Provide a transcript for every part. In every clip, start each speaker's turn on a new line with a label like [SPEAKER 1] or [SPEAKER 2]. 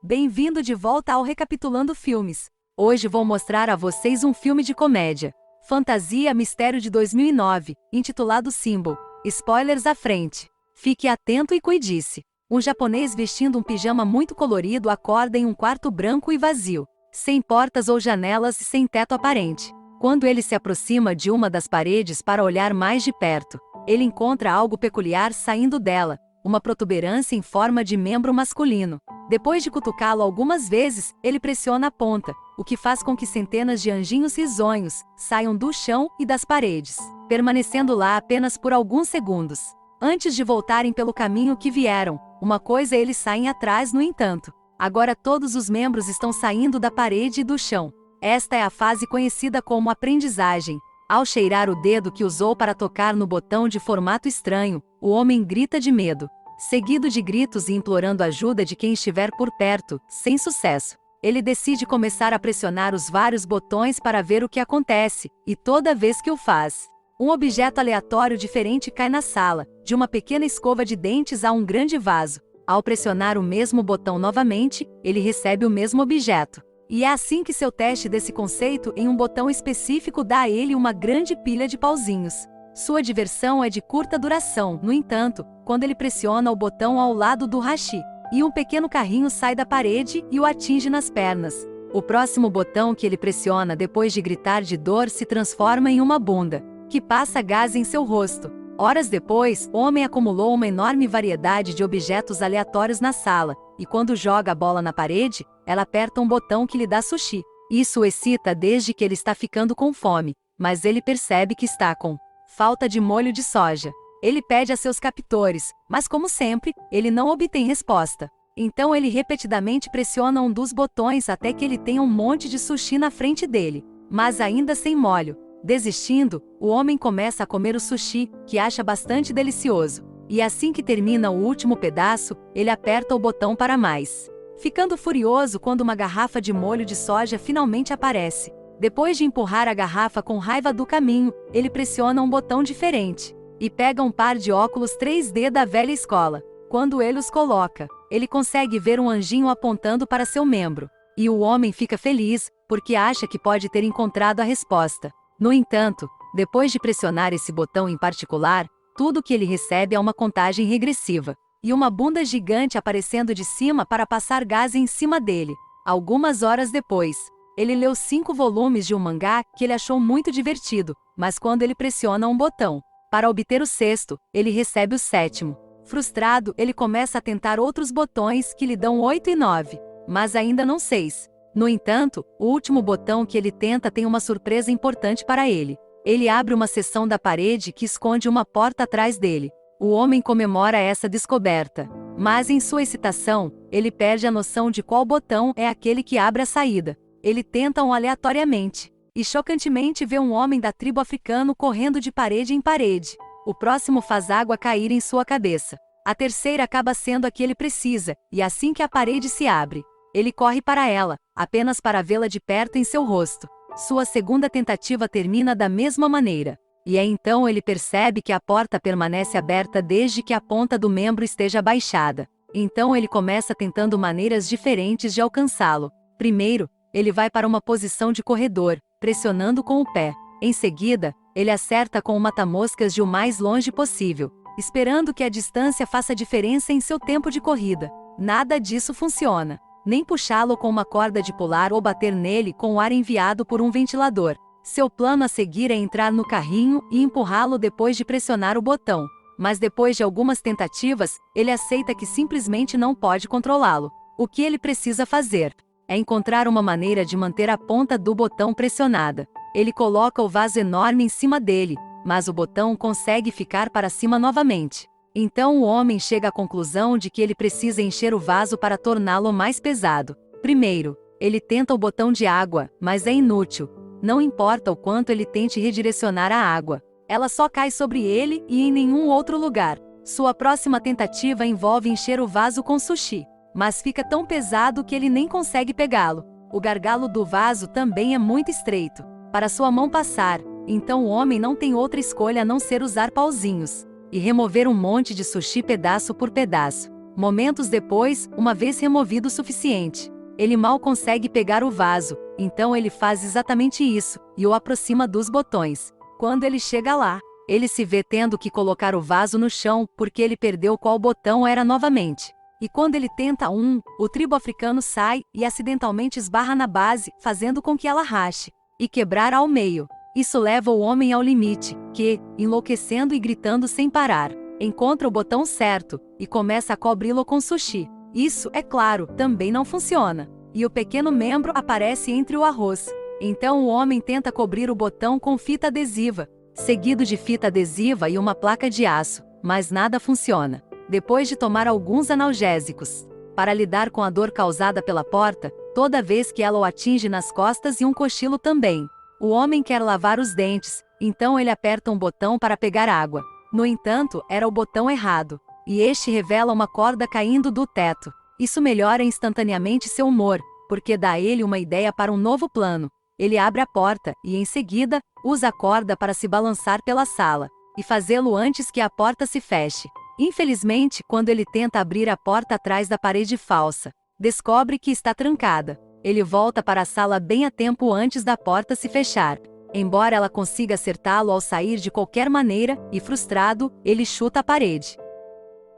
[SPEAKER 1] Bem-vindo de volta ao Recapitulando Filmes. Hoje vou mostrar a vocês um filme de comédia, fantasia mistério de 2009, intitulado Symbol. Spoilers à frente. Fique atento e cuide-se. Um japonês vestindo um pijama muito colorido acorda em um quarto branco e vazio, sem portas ou janelas e sem teto aparente. Quando ele se aproxima de uma das paredes para olhar mais de perto, ele encontra algo peculiar saindo dela, uma protuberância em forma de membro masculino. Depois de cutucá-lo algumas vezes, ele pressiona a ponta, o que faz com que centenas de anjinhos risonhos saiam do chão e das paredes, permanecendo lá apenas por alguns segundos. Antes de voltarem pelo caminho que vieram, uma coisa eles saem atrás, no entanto. Agora todos os membros estão saindo da parede e do chão. Esta é a fase conhecida como aprendizagem. Ao cheirar o dedo que usou para tocar no botão de formato estranho, o homem grita de medo, seguido de gritos e implorando ajuda de quem estiver por perto, sem sucesso. Ele decide começar a pressionar os vários botões para ver o que acontece, e toda vez que o faz, um objeto aleatório diferente cai na sala, de uma pequena escova de dentes a um grande vaso. Ao pressionar o mesmo botão novamente, ele recebe o mesmo objeto. E é assim que seu teste desse conceito em um botão específico dá a ele uma grande pilha de pauzinhos. Sua diversão é de curta duração, no entanto, quando ele pressiona o botão ao lado do hashi, e um pequeno carrinho sai da parede e o atinge nas pernas. O próximo botão que ele pressiona depois de gritar de dor se transforma em uma bunda, que passa gás em seu rosto. Horas depois, o homem acumulou uma enorme variedade de objetos aleatórios na sala, e quando joga a bola na parede, ela aperta um botão que lhe dá sushi. Isso o excita desde que ele está ficando com fome, mas ele percebe que está com falta de molho de soja. Ele pede a seus captores, mas como sempre, ele não obtém resposta. Então ele repetidamente pressiona um dos botões até que ele tenha um monte de sushi na frente dele, mas ainda sem molho. Desistindo, o homem começa a comer o sushi, que acha bastante delicioso. E assim que termina o último pedaço, ele aperta o botão para mais, ficando furioso quando uma garrafa de molho de soja finalmente aparece. Depois de empurrar a garrafa com raiva do caminho, ele pressiona um botão diferente e pega um par de óculos 3D da velha escola. Quando ele os coloca, ele consegue ver um anjinho apontando para seu membro. E o homem fica feliz, porque acha que pode ter encontrado a resposta. No entanto, depois de pressionar esse botão em particular, tudo que ele recebe é uma contagem regressiva, e uma bunda gigante aparecendo de cima para passar gás em cima dele. Algumas horas depois, ele leu 5 volumes de um mangá que ele achou muito divertido, mas quando ele pressiona um botão para obter o 6º, ele recebe o 7º. Frustrado, ele começa a tentar outros botões que lhe dão 8 e 9, mas ainda não 6. No entanto, o último botão que ele tenta tem uma surpresa importante para ele. Ele abre uma seção da parede que esconde uma porta atrás dele. O homem comemora essa descoberta, mas em sua excitação, ele perde a noção de qual botão é aquele que abre a saída. Ele tenta um aleatoriamente, e chocantemente vê um homem da tribo africano correndo de parede em parede. O próximo faz água cair em sua cabeça. A terceira acaba sendo a que ele precisa, e assim que a parede se abre, ele corre para ela, apenas para vê-la de perto em seu rosto. Sua segunda tentativa termina da mesma maneira. E é então ele percebe que a porta permanece aberta desde que a ponta do membro esteja baixada. Então ele começa tentando maneiras diferentes de alcançá-lo. Primeiro, ele vai para uma posição de corredor, pressionando com o pé. Em seguida, ele acerta com o mata-moscas de o mais longe possível, esperando que a distância faça diferença em seu tempo de corrida. Nada disso funciona. Nem puxá-lo com uma corda de pular ou bater nele com o ar enviado por um ventilador. Seu plano a seguir é entrar no carrinho e empurrá-lo depois de pressionar o botão. Mas depois de algumas tentativas, ele aceita que simplesmente não pode controlá-lo. O que ele precisa fazer é encontrar uma maneira de manter a ponta do botão pressionada. Ele coloca o vaso enorme em cima dele, mas o botão consegue ficar para cima novamente. Então o homem chega à conclusão de que ele precisa encher o vaso para torná-lo mais pesado. Primeiro, ele tenta o botão de água, mas é inútil. Não importa o quanto ele tente redirecionar a água, ela só cai sobre ele e em nenhum outro lugar. Sua próxima tentativa envolve encher o vaso com sushi, mas fica tão pesado que ele nem consegue pegá-lo. O gargalo do vaso também é muito estreito para sua mão passar, então o homem não tem outra escolha a não ser usar pauzinhos e remover um monte de sushi pedaço por pedaço. Momentos depois, uma vez removido o suficiente, ele mal consegue pegar o vaso, então ele faz exatamente isso, e o aproxima dos botões. Quando ele chega lá, ele se vê tendo que colocar o vaso no chão, porque ele perdeu qual botão era novamente. E quando ele tenta o tribo africano sai e acidentalmente esbarra na base, fazendo com que ela rache e quebrar ao meio. Isso leva o homem ao limite, que, enlouquecendo e gritando sem parar, encontra o botão certo e começa a cobri-lo com sushi. Isso, é claro, também não funciona. E o pequeno membro aparece entre o arroz. Então o homem tenta cobrir o botão com fita adesiva, seguido de fita adesiva e uma placa de aço, mas nada funciona. Depois de tomar alguns analgésicos para lidar com a dor causada pela porta, toda vez que ela o atinge nas costas e um cochilo também. O homem quer lavar os dentes, então ele aperta um botão para pegar água. No entanto, era o botão errado, e este revela uma corda caindo do teto. Isso melhora instantaneamente seu humor, porque dá a ele uma ideia para um novo plano. Ele abre a porta e, em seguida, usa a corda para se balançar pela sala, e fazê-lo antes que a porta se feche. Infelizmente, quando ele tenta abrir a porta atrás da parede falsa, descobre que está trancada. Ele volta para a sala bem a tempo antes da porta se fechar. Embora ela consiga acertá-lo ao sair de qualquer maneira, e frustrado, ele chuta a parede,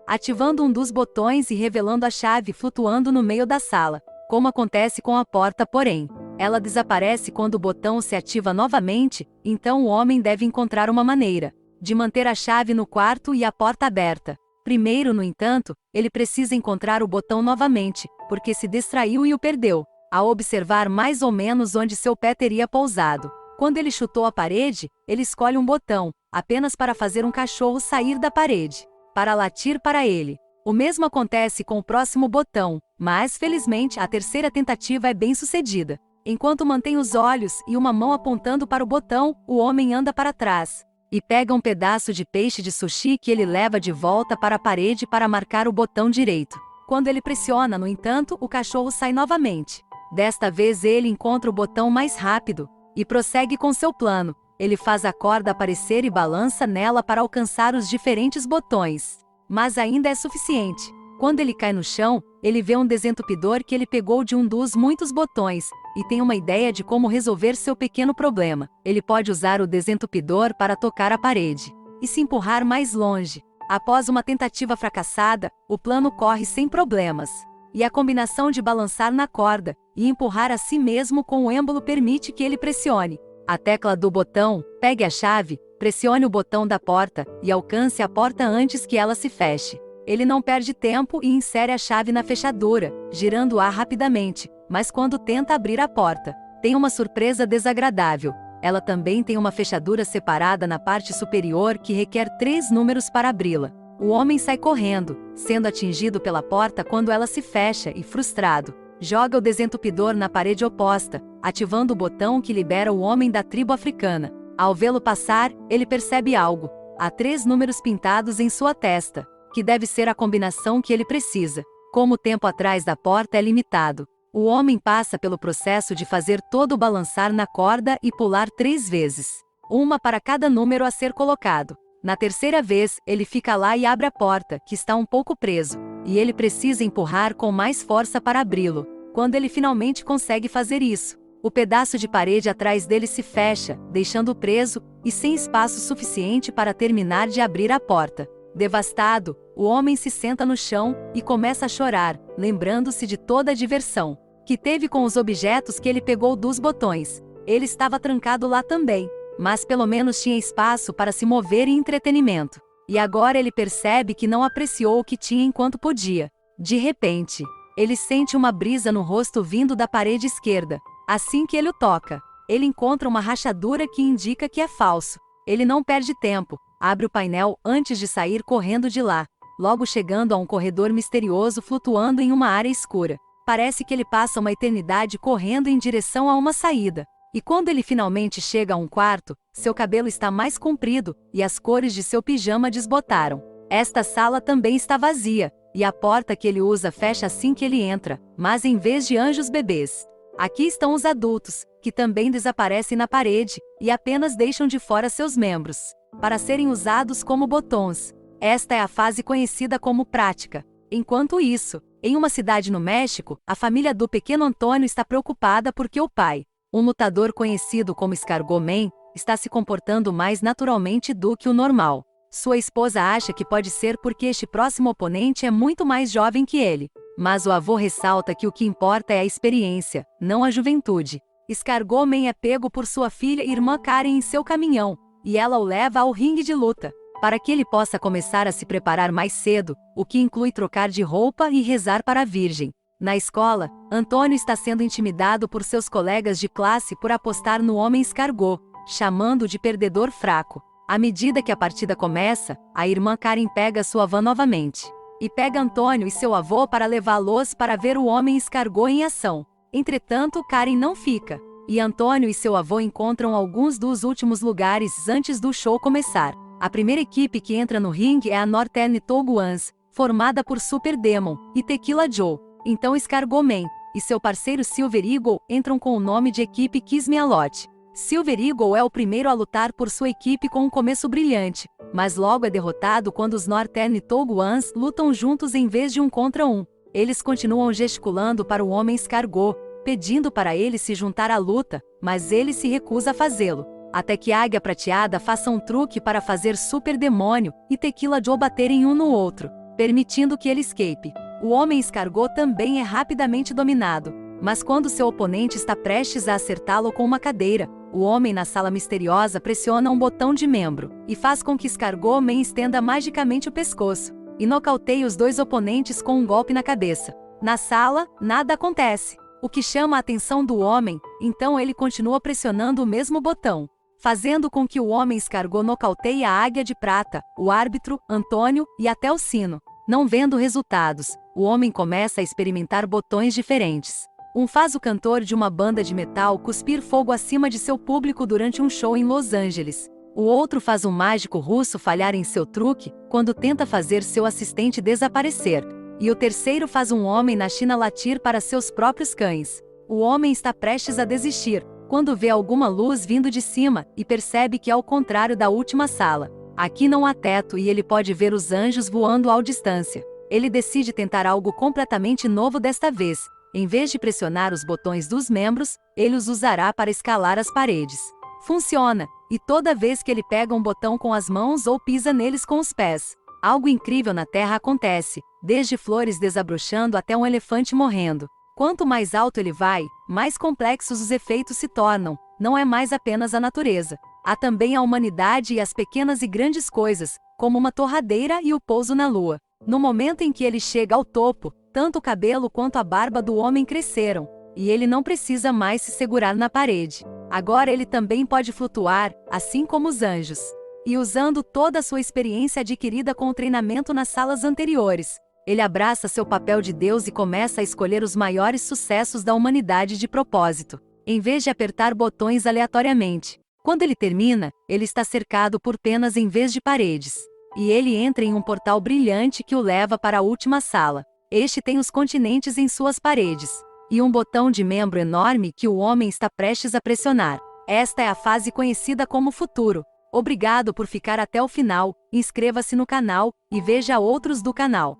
[SPEAKER 1] ativando um dos botões e revelando a chave flutuando no meio da sala. Como acontece com a porta, porém, ela desaparece quando o botão se ativa novamente, então o homem deve encontrar uma maneira de manter a chave no quarto e a porta aberta. Primeiro, no entanto, ele precisa encontrar o botão novamente, porque se distraiu e o perdeu, ao observar mais ou menos onde seu pé teria pousado. Quando ele chutou a parede, ele escolhe um botão, apenas para fazer um cachorro sair da parede, para latir para ele. O mesmo acontece com o próximo botão, mas, felizmente, a terceira tentativa é bem sucedida. Enquanto mantém os olhos e uma mão apontando para o botão, o homem anda para trás e pega um pedaço de peixe de sushi que ele leva de volta para a parede para marcar o botão direito. Quando ele pressiona, no entanto, o cachorro sai novamente. Desta vez ele encontra o botão mais rápido e prossegue com seu plano. Ele faz a corda aparecer e balança nela para alcançar os diferentes botões. Mas ainda é suficiente. Quando ele cai no chão, ele vê um desentupidor que ele pegou de um dos muitos botões, e tem uma ideia de como resolver seu pequeno problema. Ele pode usar o desentupidor para tocar a parede e se empurrar mais longe. Após uma tentativa fracassada, o plano corre sem problemas. E a combinação de balançar na corda e empurrar a si mesmo com o êmbolo permite que ele pressione a tecla do botão, pegue a chave, pressione o botão da porta e alcance a porta antes que ela se feche. Ele não perde tempo e insere a chave na fechadura, girando-a rapidamente, mas quando tenta abrir a porta, tem uma surpresa desagradável. Ela também tem uma fechadura separada na parte superior que requer 3 números para abri-la. O homem sai correndo, sendo atingido pela porta quando ela se fecha e, frustrado, joga o desentupidor na parede oposta, ativando o botão que libera o homem da tribo africana. Ao vê-lo passar, ele percebe algo. Há 3 números pintados em sua testa, que deve ser a combinação que ele precisa. Como o tempo atrás da porta é limitado, o homem passa pelo processo de fazer todo o balançar na corda e pular 3 vezes, uma para cada número a ser colocado. Na terceira vez, ele fica lá e abre a porta, que está um pouco preso, e ele precisa empurrar com mais força para abri-lo. Quando ele finalmente consegue fazer isso, o pedaço de parede atrás dele se fecha, deixando-o preso e sem espaço suficiente para terminar de abrir a porta. Devastado, o homem se senta no chão e começa a chorar, lembrando-se de toda a diversão que teve com os objetos que ele pegou dos botões. Ele estava trancado lá também, mas pelo menos tinha espaço para se mover e entretenimento. E agora ele percebe que não apreciou o que tinha enquanto podia. De repente, ele sente uma brisa no rosto vindo da parede esquerda. Assim que ele o toca, ele encontra uma rachadura que indica que é falso. Ele não perde tempo, abre o painel antes de sair correndo de lá, logo chegando a um corredor misterioso flutuando em uma área escura. Parece que ele passa uma eternidade correndo em direção a uma saída. E quando ele finalmente chega a um quarto, seu cabelo está mais comprido e as cores de seu pijama desbotaram. Esta sala também está vazia, e a porta que ele usa fecha assim que ele entra, mas em vez de anjos bebês, aqui estão os adultos, que também desaparecem na parede e apenas deixam de fora seus membros, para serem usados como botões. Esta é a fase conhecida como prática. Enquanto isso, em uma cidade no México, a família do pequeno Antônio está preocupada porque o pai, um lutador conhecido como Escargot Man, está se comportando mais naturalmente do que o normal. Sua esposa acha que pode ser porque este próximo oponente é muito mais jovem que ele. Mas o avô ressalta que o que importa é a experiência, não a juventude. Escargot Man é pego por sua filha e irmã Karen em seu caminhão, e ela o leva ao ringue de luta, para que ele possa começar a se preparar mais cedo, o que inclui trocar de roupa e rezar para a Virgem. Na escola, Antônio está sendo intimidado por seus colegas de classe por apostar no homem Escargot, chamando-o de perdedor fraco. À medida que a partida começa, a irmã Karen pega sua van novamente e pega Antônio e seu avô para levá-los para ver o homem Escargot em ação. Entretanto, Karen não fica, e Antônio e seu avô encontram alguns dos últimos lugares antes do show começar. A primeira equipe que entra no ringue é a Northern Toguans, formada por Super Demon e Tequila Joe. Então Escargot Man e seu parceiro Silver Eagle entram com o nome de equipe Kiss Me A Lot. Silver Eagle é o primeiro a lutar por sua equipe com um começo brilhante, mas logo é derrotado quando os Northern Toguans lutam juntos em vez de um contra um. Eles continuam gesticulando para o homem Escargot, pedindo para ele se juntar à luta, mas ele se recusa a fazê-lo. Até que Águia Prateada faça um truque para fazer Super Demônio e Tequila Joe baterem um no outro, permitindo que ele escape. O homem Escargot também é rapidamente dominado, mas quando seu oponente está prestes a acertá-lo com uma cadeira, o homem na sala misteriosa pressiona um botão de membro e faz com que Escargot Man estenda magicamente o pescoço e nocauteie os dois oponentes com um golpe na cabeça. Na sala, nada acontece, o que chama a atenção do homem, então ele continua pressionando o mesmo botão, fazendo com que o homem Escargot nocauteie a Águia de Prata, o árbitro, Antônio e até o sino. Não vendo resultados, o homem começa a experimentar botões diferentes. Um faz o cantor de uma banda de metal cuspir fogo acima de seu público durante um show em Los Angeles. O outro faz um mágico russo falhar em seu truque quando tenta fazer seu assistente desaparecer. E o terceiro faz um homem na China latir para seus próprios cães. O homem está prestes a desistir quando vê alguma luz vindo de cima e percebe que é ao contrário da última sala. Aqui não há teto e ele pode ver os anjos voando à distância. Ele decide tentar algo completamente novo desta vez. Em vez de pressionar os botões dos membros, ele os usará para escalar as paredes. Funciona, e toda vez que ele pega um botão com as mãos ou pisa neles com os pés, algo incrível na Terra acontece, desde flores desabrochando até um elefante morrendo. Quanto mais alto ele vai, mais complexos os efeitos se tornam. Não é mais apenas a natureza. Há também a humanidade e as pequenas e grandes coisas, como uma torradeira e o pouso na lua. No momento em que ele chega ao topo, tanto o cabelo quanto a barba do homem cresceram, e ele não precisa mais se segurar na parede. Agora ele também pode flutuar, assim como os anjos. E usando toda a sua experiência adquirida com o treinamento nas salas anteriores, ele abraça seu papel de Deus e começa a escolher os maiores sucessos da humanidade de propósito, em vez de apertar botões aleatoriamente. Quando ele termina, ele está cercado por penas em vez de paredes. E ele entra em um portal brilhante que o leva para a última sala. Este tem os continentes em suas paredes, e um botão de membro enorme que o homem está prestes a pressionar. Esta é a fase conhecida como futuro. Obrigado por ficar até o final, inscreva-se no canal, e veja outros do canal.